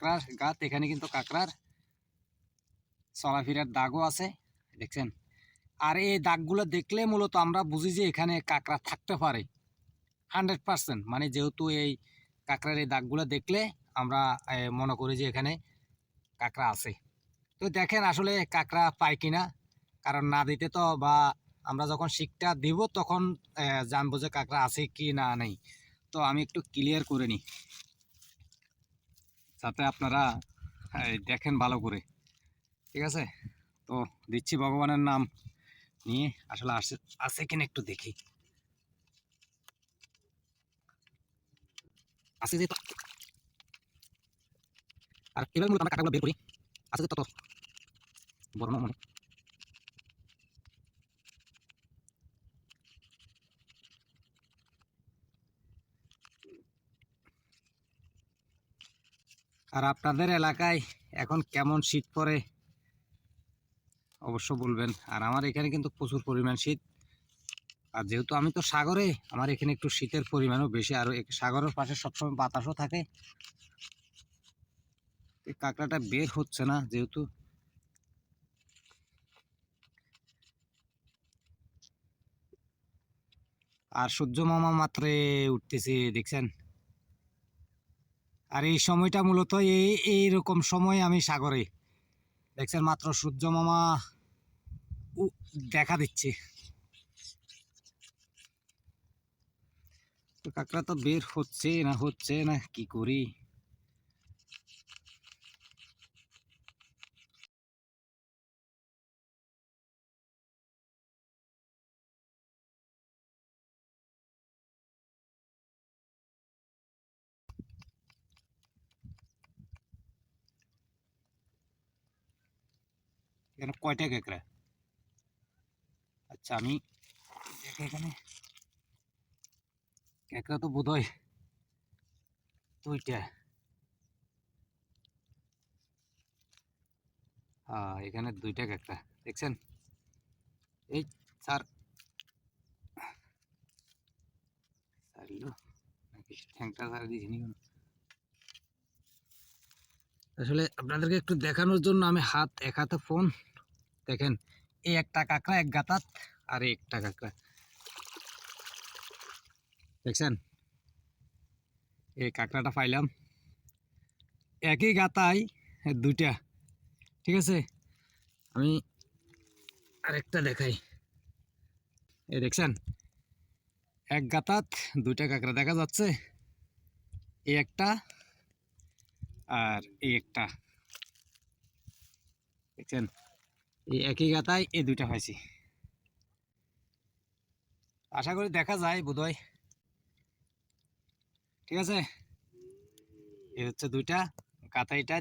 কাঁকড়ার গাত, এখানে কিন্তু কাঁকড়ার চলাফেরার দাগও আছে, দেখছেন। আর এই দাগগুলো দেখলে মূলত আমরা বুঝি যে এখানে কাঁকড়া থাকতে পারে 100%। মানে যেহেতু এই কাঁকড়ার এই দাগগুলো দেখলে আমরা মনে করি যে এখানে কাঁকড়া আছে। তো দেখেন আসলে কাঁকড়া পাই কিনা, কারণ না দিতে তো, বা আমরা যখন শিকটা দিব তখন জানবো যে কাঁকড়া আছে কি না নেই। তো আমি একটু ক্লিয়ার করে নিই যাতে আপনারা দেখেন ভালো করে, ঠিক আছে। তো দিচ্ছি ভগবানের নাম নিয়ে, আসলে আছে আছে কিনা একটু দেখি। আছে যে, আর এবার মূলত আমরা কাঁকড়াগুলো বের করি, আছে যে তত বড় না মনে। আর আপনাদের এলাকায় এখন কেমন শীত পড়ে অবশ্য বলবেন। আর আমার এখানে কিন্তু প্রচুর পরিমাণ শীত। আর যেহেতু আমি তো সাগরে, আমার এখানে একটু শীতের পরিমাণও বেশি, আর সাগরের পাশে সবসময় বাতাসও থাকে। এই কাঁকড়াটা বের হচ্ছে না যেহেতু, আর সূর্য মামা মাত্রে উঠতেছে, দেখছেন। আর এই সময়টা মূলত এইরকম সময় আমি সাগরে, দেখছেন, মাত্র সূর্য মামা দেখা দিচ্ছে। তো কাঁকড়া তো বের হচ্ছে না কি করি। এখানে কয়টা কাঁকড়া? আচ্ছা আমি দেখি এখানে কাঁকড়া তো বোধহয় 2টা। হ্যাঁ, এখানে 2টা কাঁকড়া, দেখছেন। এই স্যার সারিল নাকি ঠ্যাংটা সারা দিয়েছিনি কেন? আসলে আপনাদেরকে একটু দেখানোর জন্য আমি এক হাতে ফোন, দেখেন এই একটা কাঁকড়া এক গাতাত, আর এই একটা কাঁকড়া, দেখছেন। এই কাঁকড়াটা পাইলাম একই গাতায় 2টা, ঠিক আছে। আমি আরেকটা দেখাই, এই দেখছেন এক গাতাত 2টা কাঁকড়া দেখা যাচ্ছে, এই একটা আর এই একটা, দেখছেন। এই একই গাতায় এই 2টা পাইছি। আশা করি দেখা যায় বোধহয়, ঠিক আছে। এই হচ্ছে 2টা গাতাইটা,